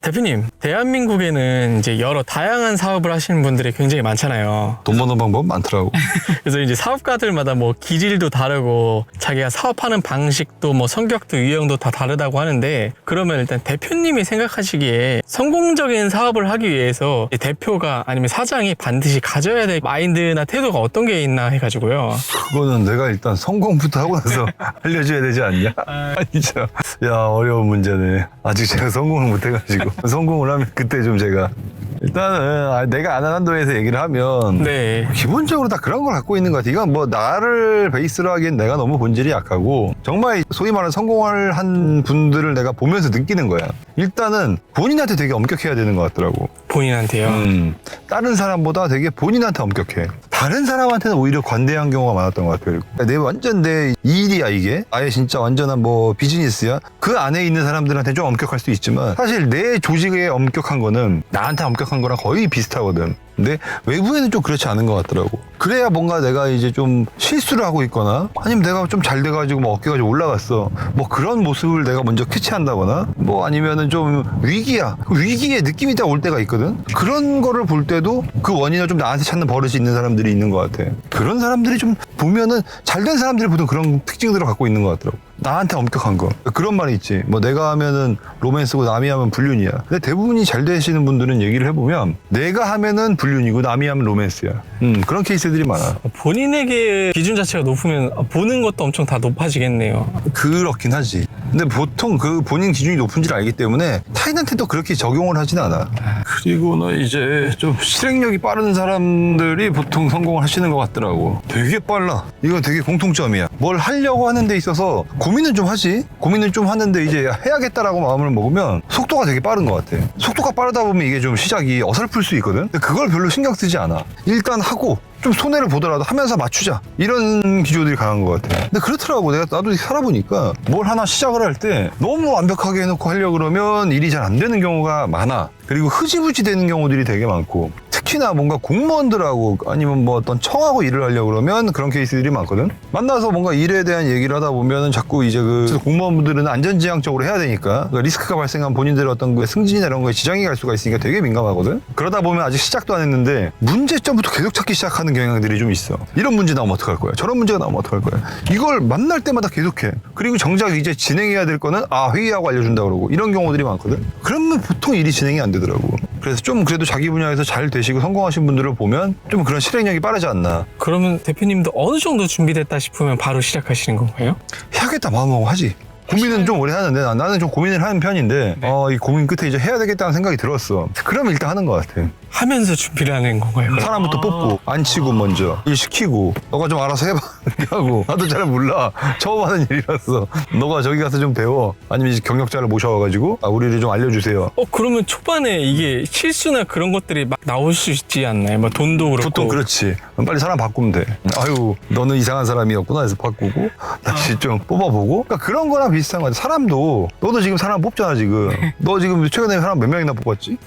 대표님, 대한민국에는 이제 여러 다양한 사업을 하시는 분들이 굉장히 많잖아요. 돈 버는 방법 많더라고. 그래서 이제 사업가들마다 뭐 기질도 다르고 자기가 사업하는 방식도 뭐 성격도 유형도 다 다르다고 하는데, 그러면 일단 대표님이 생각하시기에 성공적인 사업을 하기 위해서 대표가 아니면 사장이 반드시 가져야 될 마인드나 태도가 어떤 게 있나 해가지고요. 그거는 내가 일단 성공부터 하고 나서 알려줘야 되지 않냐? 진짜. 야, 어려운 문제네. 아직 제가 성공을 못 해가지고. 성공을 하면 그때 좀 제가. 일단은 내가 아는 한도에서 얘기를 하면 네. 기본적으로 다 그런 걸 갖고 있는 것 같아. 이건 뭐 나를 베이스로 하기엔 내가 너무 본질이 약하고, 정말 소위 말하는 성공을 한 분들을 내가 보면서 느끼는 거야. 일단은 본인한테 되게 엄격해야 되는 것 같더라고. 본인한테요? 다른 사람보다 되게 본인한테 엄격해. 다른 사람한테는 오히려 관대한 경우가 많았던 것 같아요. 완전 내 일이야 이게. 아예 진짜 완전한 뭐 비즈니스야. 그 안에 있는 사람들한테 좀 엄격할 수도 있지만, 사실 내 조직에 엄격한 거는 나한테 엄격한 거랑 거의 비슷하거든. 근데 외부에는 좀 그렇지 않은 것 같더라고. 그래야 뭔가 내가 이제 좀 실수를 하고 있거나, 아니면 내가 좀 잘 돼가지고 뭐 어깨가 좀 올라갔어, 뭐 그런 모습을 내가 먼저 캐치한다거나, 뭐 아니면은 좀 위기야, 위기의 느낌이 딱 올 때가 있거든. 그런 거를 볼 때도 그 원인을 좀 나한테 찾는 버릇이 있는 사람들이 있는 것 같아. 그런 사람들이 좀 보면은 잘된 사람들이 보통 그런 특징들을 갖고 있는 것 같더라고. 나한테 엄격한 거. 그런 말이 있지. 뭐 내가 하면은 로맨스고 남이 하면 불륜이야. 근데 대부분이 잘 되시는 분들은 얘기를 해보면 내가 하면은 불륜이고 남이 하면 로맨스야. 그런 케이스들이 많아. 본인에게 기준 자체가 높으면 보는 것도 엄청 다 높아지겠네요. 그렇긴 하지. 근데 보통 그 본인 기준이 높은지를 알기 때문에 타인한테도 그렇게 적용을 하진 않아. 그리고는 이제 좀 실행력이 빠른 사람들이 보통 성공을 하시는 것 같더라고. 되게 빨라. 이건 되게 공통점이야. 뭘 하려고 하는 데 있어서 고민은 좀 하지. 고민은 좀 하는데 이제 해야겠다라고 마음을 먹으면 속도가 되게 빠른 것 같아. 속도가 빠르다 보면 이게 좀 시작이 어설플 수 있거든. 근데 그걸 별로 신경 쓰지 않아. 일단 하고 좀 손해를 보더라도 하면서 맞추자, 이런 기조들이 강한 것 같아. 근데 그렇더라고. 나도 살아보니까 뭘 하나 시작을 할 때 너무 완벽하게 해놓고 하려고 그러면 일이 잘 안 되는 경우가 많아. 그리고 흐지부지 되는 경우들이 되게 많고, 특히나 뭔가 공무원들하고 아니면 뭐 어떤 청하고 일을 하려고 그러면 그런 케이스들이 많거든. 만나서 뭔가 일에 대한 얘기를 하다 보면은 자꾸 이제 그 공무원분들은 안전지향적으로 해야 되니까 리스크가 발생한 본인들의 어떤 그 승진이나 이런 거에 지장이 갈 수가 있으니까 되게 민감하거든. 그러다 보면 아직 시작도 안 했는데 문제점부터 계속 찾기 시작하는 경향들이 좀 있어. 이런 문제 나오면 어떡할 거야, 저런 문제가 나오면 어떡할 거야. 이걸 만날 때마다 계속해. 그리고 정작 이제 진행해야 될 거는 회의하고 알려준다 그러고, 이런 경우들이 많거든. 그러면 보통 일이 진행이 안 되더라고. 그래서 좀 그래도 자기 분야에서 잘 되시고 성공하신 분들을 보면 좀 그런 실행력이 빠르지 않나. 그러면 대표님도 어느 정도 준비됐다 싶으면 바로 시작하시는 건가요? 해야겠다 마음먹고 하지. 고민은 좀 오래 하는데 나는 좀 고민을 하는 편인데, 이 고민 끝에 이제 해야 되겠다는 생각이 들었어. 그럼 일단 하는 것 같아. 하면서 준비를 하는 건가요? 그럼? 사람부터 뽑고 앉히고 먼저 일 시키고, 너가 좀 알아서 해봐 이렇게 하고, 나도 잘 몰라, 처음 하는 일이라서 너가 저기 가서 좀 배워, 아니면 이제 경력자를 모셔와가지고 우리를 좀 알려주세요. 그러면 초반에 이게 실수나 그런 것들이 막 나올 수 있지 않나요? 뭐 돈도 그렇고. 보통 그렇지. 빨리 사람 바꾸면 돼. 아유, 너는 이상한 사람이었구나 해서 바꾸고 다시 좀 뽑아보고. 그러니까 그런 거랑 비슷한 거 같아. 사람도, 너도 지금 사람 뽑잖아 지금. 너 지금 최근에 사람 몇 명이나 뽑았지?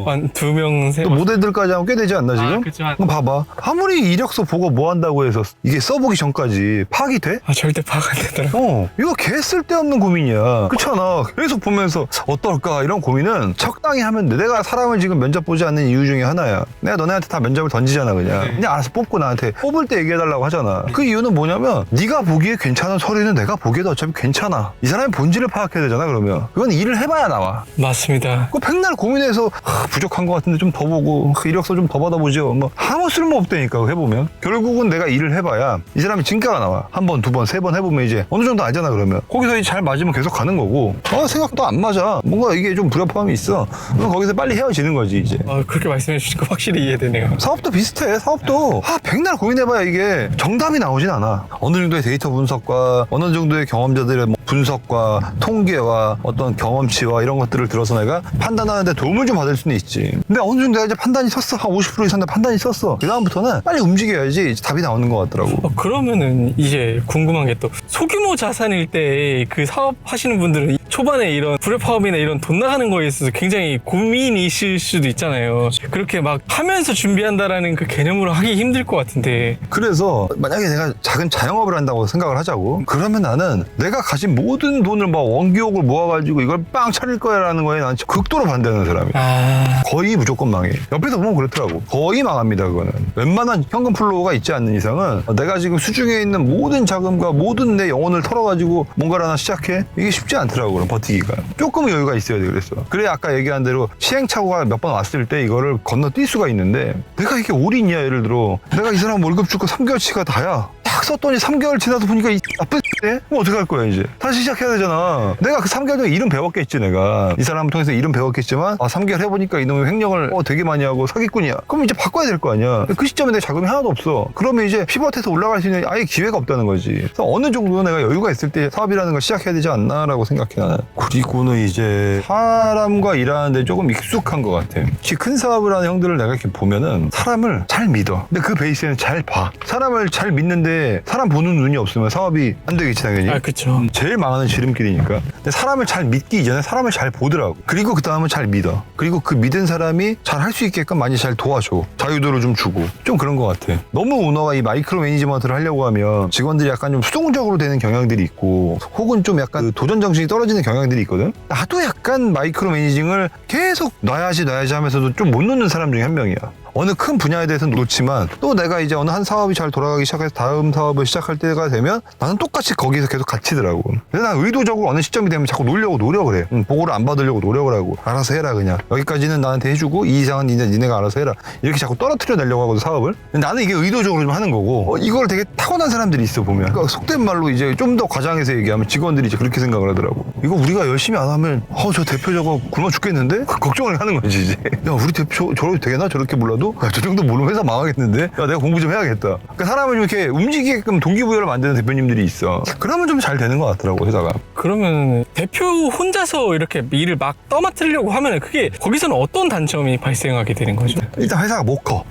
한 2명, 3명. 또 모델들까지 하면 꽤 되지 않나 지금? 그쵸. 그럼 봐봐. 아무리 이력서 보고 뭐 한다고 해서 이게 써보기 전까지 파악이 돼? 절대 파악 안 되더라고. 이거 개 쓸데없는 고민이야. 그렇잖아. 계속 보면서 어떨까 이런 고민은 적당히 하면 돼. 내가 사람을 지금 면접 보지 않는 이유 중에 하나야. 내가 너네한테 다 면접을 던지잖아 그냥. 그냥 알아서 뽑고 나한테 뽑을 때 얘기해달라고 하잖아. 그 이유는 뭐냐면 네가 보기에 괜찮은 서류는 내가 보기에도 어차피 괜찮아. 이 사람의 본질을 파악해야 되잖아. 그러면 그건 일을 해봐야 나와. 맞습니다. 그 백날 고민해서 부족한 것 같은데 좀 더 보고, 이력서 좀 더 받아보죠. 뭐 아무 쓸모 없다니까 해보면. 결국은 내가 일을 해봐야 이 사람이 진가가 나와. 한 번, 두 번, 세 번 해보면 이제 어느 정도 알잖아. 그러면 거기서 잘 맞으면 계속 가는 거고, 생각도 안 맞아, 뭔가 이게 좀 불협화음이 있어, 그럼 거기서 빨리 헤어지는 거지 이제. 그렇게 말씀해 주시니까 확실히 이해되네요. 사업도 비슷해. 사업도 백날 고민해봐야 이게 정답이 나오진 않아. 어느 정도의 데이터 분석과 어느 정도의 경험자들의 분석과 통계와 어떤 경험치와 이런 것들을 들어서 내가 판단하는데 도움을 좀 받을 수는 있지. 근데 어느 정도 내가 이제 판단이 섰어. 한 50% 이상 판단이 섰어. 그 다음부터는 빨리 움직여야지 이제 답이 나오는 것 같더라고. 그러면은 이제 궁금한 게 또 소규모 자산일 때 그 사업 하시는 분들은 초반에 이런 불협화음이나 이런 돈 나가는 거에 있어서 굉장히 고민이 있을 수도 있잖아요. 그렇게 막 하면서 준비한다라는 그 개념으로 하기 힘들 것 같은데. 그래서 만약에 내가 작은 자영업을 한다고 생각을 하자고, 그러면 나는 내가 가진 모든 돈을 막 원기옥을 모아가지고 이걸 빵 차릴 거야라는 거에 난 극도로 반대하는 사람이야. 거의 무조건 망해. 옆에서 보면 그렇더라고. 거의 망합니다. 그거는 웬만한 현금 플로우가 있지 않는 이상은 내가 지금 수중에 있는 모든 자금과 모든 내 영혼을 털어가지고 뭔가를 하나 시작해? 이게 쉽지 않더라고. 그럼 버티기가 조금 여유가 있어야 돼. 그랬어. 그래 아까 얘기한 대로 시행착오가 몇 번 왔을 때 이거를 건너뛸 수가 있는데 내가 이게 올인이야. 예를 들어 내가 이 사람 월급 주고 3개월치가 다야. 딱 썼더니 3개월 지나서 보니까 이 나쁜 데 그럼 어떡할 거야 이제. 다시 시작해야 되잖아. 내가 그 3개월 동안 일은 배웠겠지. 내가 이 사람을 통해서 일은 배웠겠지만 3개월 해보니까 이놈의 횡령을 되게 많이 하고 사기꾼이야. 그럼 이제 바꿔야 될 거 아니야. 그 시점에 내 자금이 하나도 없어. 그러면 이제 피벗해서 올라갈 수 있는 아예 기회가 없다는 거지. 그래서 어느 정도 내가 여유가 있을 때 사업이라는 걸 시작해야 되지 않나라고 생각해 나는. 그리고는 이제 사람과 일하는데 조금 익숙한 것 같아. 특히 큰 사업을 하는 형들을 내가 이렇게 보면은 사람을 잘 믿어. 근데 그 베이스에는 잘 봐. 사람을 잘 믿는데 사람 보는 눈이 없으면 사업이 안 되겠지 당연히. 그쵸. 제일 망하는 지름길이니까. 근데 사람을 잘 믿기 이전에 사람을 잘 보더라고. 그리고 그 다음은 잘 믿어. 그리고 그 믿은 사람이 잘 할 수 있게끔 많이 잘 도와줘. 자유도를 좀 주고. 좀 그런 것 같아. 너무 오너가 이 마이크로 매니지먼트를 하려고 하면 직원들이 약간 좀 수동적으로 되는 경향들이 있고 혹은 좀 약간 그 도전 정신이 떨어지는 경향들이 있거든. 나도 약간 마이크로 매니징을 계속 놔야지 하면서도 좀 못 놓는 사람 중에 한 명이야. 어느 큰 분야에 대해서는 놓지만 또 내가 이제 어느 한 사업이 잘 돌아가기 시작해서 다음 사업을 시작할 때가 되면 나는 똑같이 거기서 계속 갇히더라고. 그래서 난 의도적으로 어느 시점이 되면 자꾸 놀려고 노력을 해. 보고를 안 받으려고 노력을 하고 알아서 해라 그냥. 여기까지는 나한테 해주고 이 이상은 이제 니네가 알아서 해라. 이렇게 자꾸 떨어뜨려 내려고 하거든 사업을. 근데 나는 이게 의도적으로 좀 하는 거고 이걸 되게 타고난 사람들이 있어 보면. 그러니까 속된 말로 이제 좀 더 과장해서 얘기하면 직원들이 이제 그렇게 생각을 하더라고. 이거 우리가 열심히 안 하면 저 대표 저거 굶어 죽겠는데? 걱정을 하는 거지 이제. 야 우리 대표 저러도 되겠나? 저렇게 몰라도? 야, 저 정도 모르면 회사 망하겠는데? 야 내가 공부 좀 해야겠다. 그러니까 사람을 좀 이렇게 움직이게끔 동기부여를 만드는 대표님들이 있어. 그러면 좀 잘 되는 것 같더라고 회사가. 그러면 대표 혼자서 이렇게 일을 막 떠맡으려고 하면 그게 거기서는 어떤 단점이 발생하게 되는 거죠? 일단 회사가 못 커.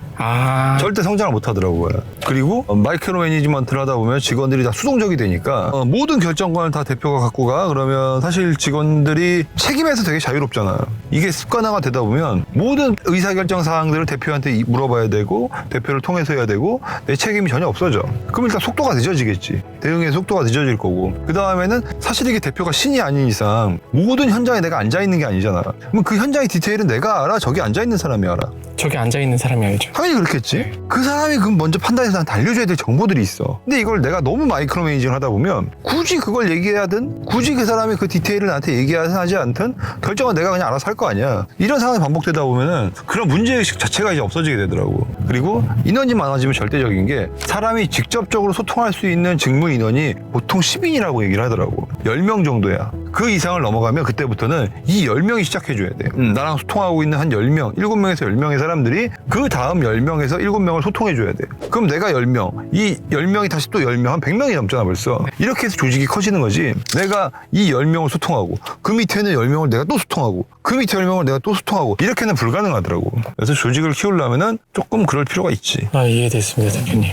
절대 성장을 못 하더라고요. 그리고 마이크로 매니지먼트를 하다 보면 직원들이 다 수동적이 되니까 모든 결정권을 다 대표가 갖고 가. 그러면 사실 직원들이 책임에서 되게 자유롭잖아. 이게 습관화가 되다 보면 모든 의사결정 사항들을 대표한테 물어봐야 되고 대표를 통해서 해야 되고 내 책임이 전혀 없어져. 그럼 일단 속도가 늦어지겠지. 대응의 속도가 늦어질 거고 그 다음에는 사실 이게 대표가 신이 아닌 이상 모든 현장에 내가 앉아있는 게 아니잖아. 그럼 그 현장의 디테일은 내가 알아? 저기 앉아있는 사람이 알아. 저기 앉아있는 사람이 알죠. 당연히 그렇겠지. 그 사람이 그럼 먼저 판단해서 나한테 알려줘야 될 정보들이 있어. 근데 이걸 내가 너무 마이크로 매니징을 하다 보면 굳이 그걸 얘기해야든 굳이 그 사람이 그 디테일을 나한테 얘기하지 않든 결정은 내가 그냥 알아서 할 거 아니야. 이런 상황이 반복되다 보면은 그런 문제의식 자체가 이제 없어지게 되더라고. 그리고 인원이 많아지면 절대적인 게 사람이 직접적으로 소통할 수 있는 직무 인원이 보통 10인이라고 얘기를 하더라고. 10명 정도야. 그 이상을 넘어가면 그때부터는 이 10명이 시작해줘야 돼. 나랑 소통하고 있는 한 10명, 7명에서 10명의 사람들이 그 다음 10명에서 7명을 소통해줘야 돼. 그럼 내가 10명, 이 10명이 다시 또 10명, 한 100명이 넘잖아 벌써. 이렇게 해서 조직이 커지는 거지. 내가 이 10명을 소통하고 그 밑에는 10명을 내가 또 소통하고 그 밑에 10명을 내가 또 소통하고 이렇게는 불가능하더라고. 그래서 조직을 키우려면은 조금 그럴 필요가 있지. 이해됐습니다, 대표님.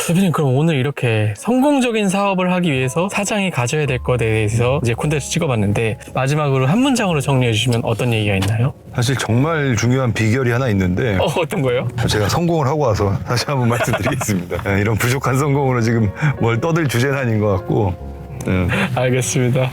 대표님, 그럼 오늘 이렇게 성공적인 사업을 하기 위해서 사장이 가져야 될 것에 대해서 이제 콘텐츠 찍어봤는데 마지막으로 한 문장으로 정리해 주시면 어떤 얘기가 있나요? 사실 정말 중요한 비결이 하나 있는데 어떤 거요? 제가 성공을 하고 와서 다시 한번 말씀드리겠습니다. 이런 부족한 성공으로 지금 뭘 떠들 주제는 아닌 것 같고. 알겠습니다.